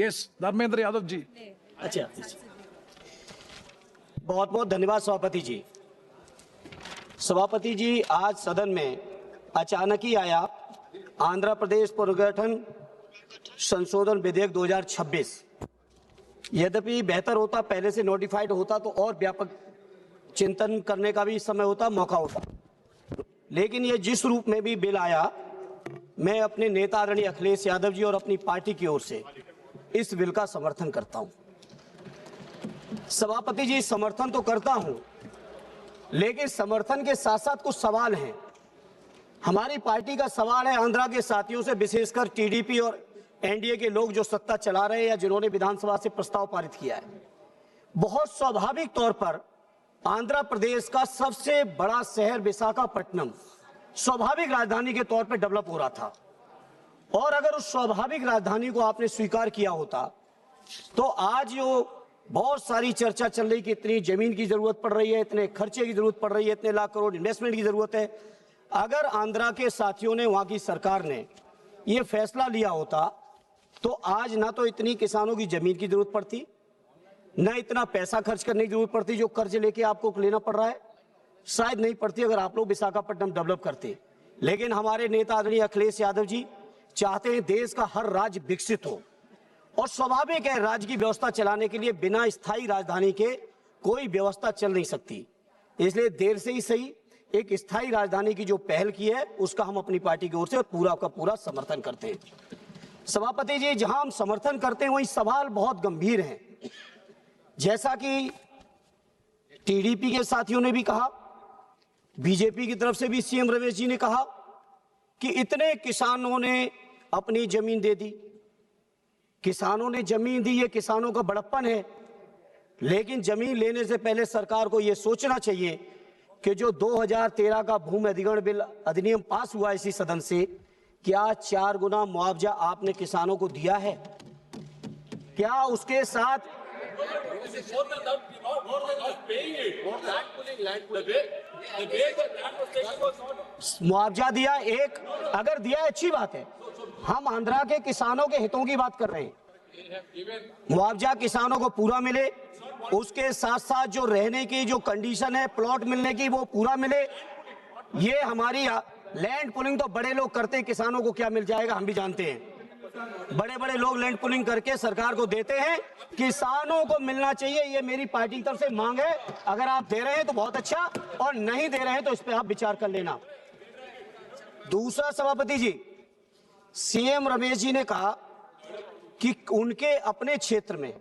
Yes, Dharmendra Yadav ji. अच्छा, बहुत बहुत धन्यवाद सभापति जी। सभापति जी, आज सदन में अचानक ही आया आंध्र प्रदेश पुनर्गठन संशोधन विधेयक 2026। यद्यपि बेहतर होता पहले से नोटिफाइड होता तो और व्यापक चिंतन करने का भी समय होता, मौका होता, लेकिन ये जिस रूप में भी बिल आया, मैं अपने नेता आदरणीय अखिलेश यादव जी और अपनी पार्टी की ओर से इस बिल का समर्थन करता हूं। सभापति जी, समर्थन तो करता हूं, लेकिन समर्थन के साथ साथ कुछ सवाल हैं। हमारी पार्टी का सवाल है आंध्रा के साथियों से, विशेषकर टीडीपी और एनडीए के लोग जो सत्ता चला रहे हैं या जिन्होंने विधानसभा से प्रस्ताव पारित किया है। बहुत स्वाभाविक तौर पर आंध्र प्रदेश का सबसे बड़ा शहर विशाखापट्टनम स्वाभाविक राजधानी के तौर पर डेवलप हो रहा था, और अगर उस स्वाभाविक राजधानी को आपने स्वीकार किया होता तो आज जो बहुत सारी चर्चा चल रही कि इतनी जमीन की जरूरत पड़ रही है, इतने खर्चे की जरूरत पड़ रही है, इतने लाख करोड़ इन्वेस्टमेंट की जरूरत है, अगर आंध्रा के साथियों ने, वहां की सरकार ने यह फैसला लिया होता तो आज ना तो इतनी किसानों की जमीन की जरूरत पड़ती, न इतना पैसा खर्च करने की जरूरत पड़ती जो कर्ज लेके आपको लेना पड़ रहा है, शायद नहीं पड़ती अगर आप लोग विशाखापट्टनम डेवलप करते। लेकिन हमारे नेता आदरणीय अखिलेश यादव जी चाहते हैं देश का हर राज्य विकसित हो, और स्वाभाविक है राज्य की व्यवस्था चलाने के लिए बिना स्थायी राजधानी के कोई व्यवस्था चल नहीं सकती। इसलिए देर से ही सही एक स्थायी राजधानी की जो पहल की है उसका हम अपनी पार्टी की ओर से पूरा का पूरा समर्थन करते हैं। सभापति जी, जहां हम समर्थन करते हैं वहीं सवाल बहुत गंभीर हैं। जैसा कि टीडीपी के साथियों ने भी कहा, बीजेपी की तरफ से भी सीएम रमेश जी ने कहा कि इतने किसानों ने अपनी जमीन दे दी, किसानों ने जमीन दी, ये किसानों का बड़प्पन है। लेकिन जमीन लेने से पहले सरकार को यह सोचना चाहिए कि जो 2013 का भूमि अधिग्रहण बिल अधिनियम पास हुआ इसी सदन से, क्या 4 गुना मुआवजा आपने किसानों को दिया है? क्या उसके साथ मुआवजा दिया? एक अगर दिया अच्छी बात है, हम आंध्रा के किसानों के हितों की बात कर रहे हैं। मुआवजा किसानों को पूरा मिले, उसके साथ साथ जो रहने की जो कंडीशन है प्लॉट मिलने की वो पूरा मिले। ये हमारी लैंड पुलिंग तो बड़े लोग करते हैं, किसानों को क्या मिल जाएगा हम भी जानते हैं। बड़े बड़े लोग लैंड पुलिंग करके सरकार को देते हैं, किसानों को मिलना चाहिए, ये मेरी पार्टी की तरफ से मांग है। अगर आप दे रहे हैं तो बहुत अच्छा, और नहीं दे रहे हैं तो इस पर आप विचार कर लेना। दूसरा सभापति जी, सीएम रमेश जी ने कहा कि उनके अपने क्षेत्र में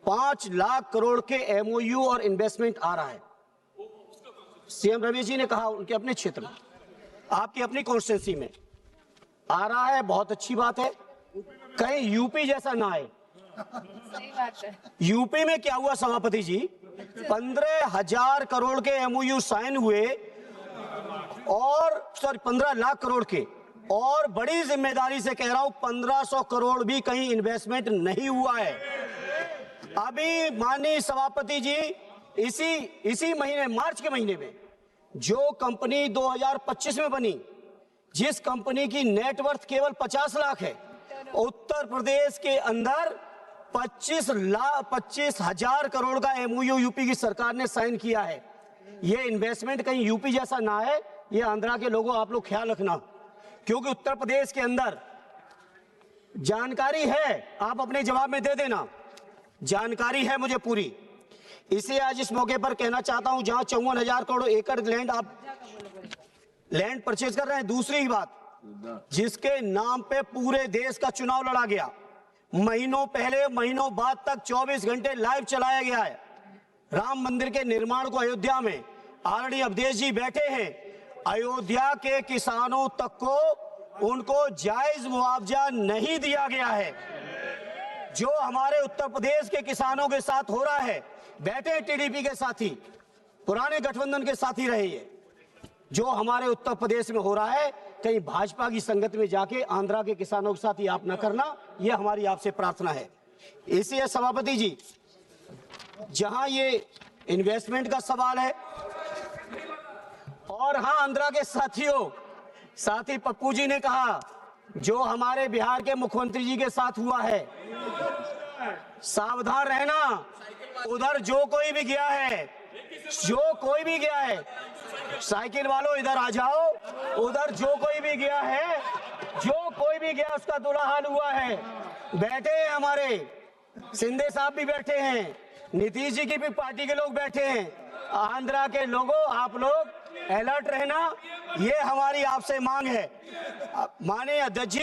5 लाख करोड़ के एमओयू और इन्वेस्टमेंट आ रहा है। सीएम रमेश जी ने कहा उनके अपने क्षेत्र में, आपकी अपनी कॉन्स्टिट्यूंसी में आ रहा है, बहुत अच्छी बात है। कहीं यूपी जैसा ना आए। सही बात है। यूपी में क्या हुआ सभापति जी, 15,000 करोड़ के एमओयू साइन हुए, और 15 लाख करोड़ के, और बड़ी जिम्मेदारी से कह रहा हूं 1500 करोड़ भी कहीं इन्वेस्टमेंट नहीं हुआ है। अभी माननीय सभापति जी इसी महीने, मार्च के महीने में जो कंपनी 2025 में बनी, जिस कंपनी की नेटवर्थ केवल 50 लाख है, उत्तर प्रदेश के अंदर 25,000 करोड़ का एमओयू यूपी की सरकार ने साइन किया है। ये इन्वेस्टमेंट कहीं यूपी जैसा ना है, ये आंध्रा के लोगों आप लोग ख्याल रखना, क्योंकि उत्तर प्रदेश के अंदर जानकारी है, आप अपने जवाब में दे देना, जानकारी है मुझे पूरी। इसे आज इस मौके पर कहना चाहता हूं, जहां 54,000 करोड़ एकड़ लैंड आप लैंड परचेज कर रहे हैं। दूसरी बात, जिसके नाम पे पूरे देश का चुनाव लड़ा गया, महीनों पहले महीनों बाद तक 24 घंटे लाइव चलाया गया है। राम मंदिर के निर्माण को अयोध्या में आदरणीय अवधेश जी बैठे हैं, अयोध्या के किसानों तक को उनको जायज मुआवजा नहीं दिया गया है। जो हमारे उत्तर प्रदेश के किसानों के साथ हो रहा है, बैठे टीडीपी के साथी, पुराने गठबंधन के साथी रहे, ये जो हमारे उत्तर प्रदेश में हो रहा है, कहीं भाजपा की संगत में जाके आंध्रा के किसानों के साथ ही आप न करना, ये हमारी आपसे प्रार्थना है। इसलिए सभापति जी, जहां ये इन्वेस्टमेंट का सवाल है, और हाँ, आंध्रा के साथियों, साथी पप्पू जी ने कहा जो हमारे बिहार के मुख्यमंत्री जी के साथ हुआ है, सावधान रहना। उधर जो कोई भी गया है, साइकिल वालों इधर आ जाओ। उधर जो कोई भी गया उसका बुरा हाल हुआ है। बैठे हैं हमारे शिंदे साहब भी बैठे हैं, नीतीश जी की भी पार्टी के लोग बैठे हैं। आंध्रा के लोगों, आप लोग अलर्ट रहना, ये हमारी आपसे मांग है। माननीय अध्यक्ष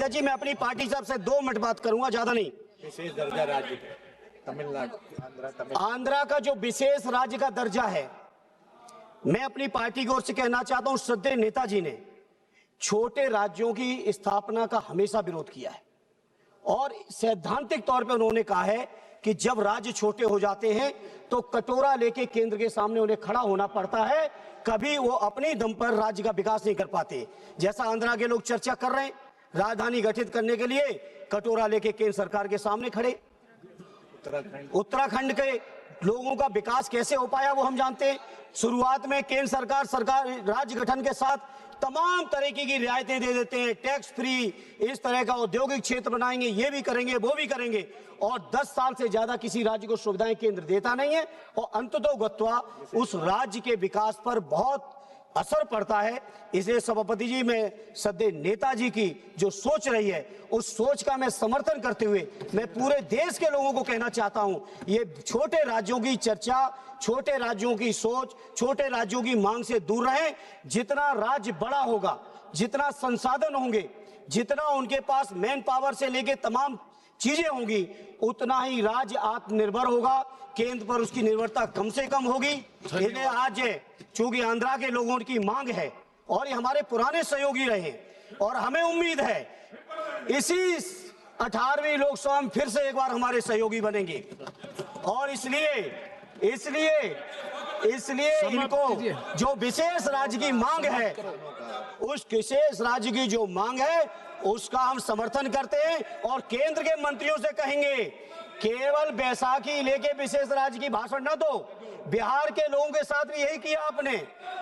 जी, मैं अपनी पार्टी साहब से 2 मिनट बात करूंगा, ज्यादा नहीं। विशेष दर्जा राज्य तमिलनाडु, आंध्रा का जो विशेष राज्य का दर्जा है, मैं अपनी पार्टी की ओर से कहना चाहता हूं, श्रद्धेय नेताजी ने छोटे राज्यों की स्थापना का हमेशा विरोध किया है और सैद्धांतिक तौर पर उन्होंने कहा है कि जब राज्य छोटे हो जाते हैं तो कटोरा लेके केंद्र के सामने उन्हें खड़ा होना पड़ता है, कभी वो अपने दम पर राज्य का विकास नहीं कर पाते। जैसा आंध्रा के लोग चर्चा कर रहे हैं, राजधानी गठित करने के लिए कटोरा लेके केंद्र सरकार के सामने खड़े। उत्तराखंड के लोगों का विकास कैसे हो पाया वो हम जानते हैं। शुरुआत में केंद्र सरकार राज्य गठन के साथ तमाम तरीके की रियायतें दे देते हैं, टैक्स फ्री, इस तरह का औद्योगिक क्षेत्र बनाएंगे, ये भी करेंगे वो भी करेंगे, और 10 साल से ज्यादा किसी राज्य को सुविधाएं केंद्र देता नहीं है और अंततोगत्वा उस राज्य के विकास पर बहुत असर पड़ता है। इसलिए सभापति जी, मैं श्रद्धेय नेताजी की जो सोच रही है उस सोच का मैं समर्थन करते हुए मैं पूरे देश के लोगों को कहना चाहता हूं, ये छोटे राज्यों की चर्चा, छोटे राज्यों की सोच, छोटे राज्यों की मांग से दूर रहें। जितना राज्य बड़ा होगा, जितना संसाधन होंगे, जितना उनके पास मैन पावर से लेके तमाम चीजें होंगी, उतना ही राज्य आत्मनिर्भर होगा, केंद्र पर उसकी निर्भरता कम से कम होगी। इसलिए आज चूंकि आंध्रा के लोगों की मांग है और ये हमारे पुराने सहयोगी रहे और हमें उम्मीद है इसी 18वीं लोकसभा में फिर से एक बार हमारे सहयोगी बनेंगे और इसलिए इनको जो विशेष राज्य की मांग है, उस विशेष राज्य की जो मांग है उसका हम समर्थन करते हैं और केंद्र के मंत्रियों से कहेंगे, केवल बैसाखी लेके विशेष राज्य की भाषण न दो। बिहार के लोगों के साथ भी यही किया आपने,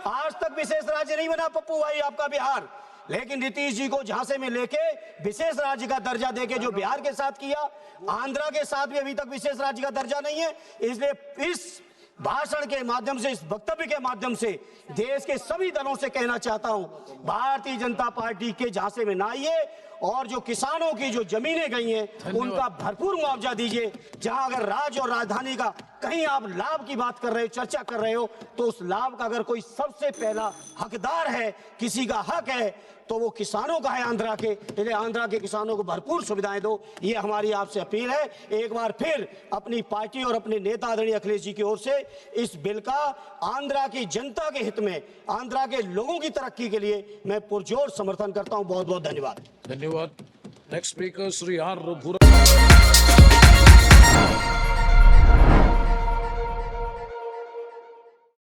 आज तक विशेष राज्य नहीं बना पप्पू भाई आपका बिहार, लेकिन नीतीश जी को झांसे में लेके विशेष राज्य का दर्जा देके जो बिहार के साथ किया, आंध्रा के साथ भी अभी तक विशेष राज्य का दर्जा नहीं है। इसलिए इस भाषण के माध्यम से, इस वक्तव्य के माध्यम से देश के सभी दलों से कहना चाहता हूं, भारतीय जनता पार्टी के झांसे में ना आइए और जो किसानों की जो जमीनें गई हैं उनका भरपूर मुआवजा दीजिए। जहां अगर राज्य और राजधानी का कहीं आप लाभ की बात कर रहे हो, चर्चा कर रहे हो, तो उस लाभ का अगर कोई सबसे पहला हकदार है, किसी का हक है, तो वो किसानों का है, आंध्रा के। इसलिए आंध्रा के किसानों को भरपूर सुविधाएं दो, ये हमारी आपसे अपील है। एक बार फिर अपनी पार्टी और अपने नेता आदरणीय अखिलेश जी की ओर से इस बिल का आंध्रा की जनता के हित में, आंध्रा के लोगों की तरक्की के लिए मैं पुरजोर समर्थन करता हूं। बहुत बहुत धन्यवाद। धन्यवाद। Next speaker Shri R Raghuram.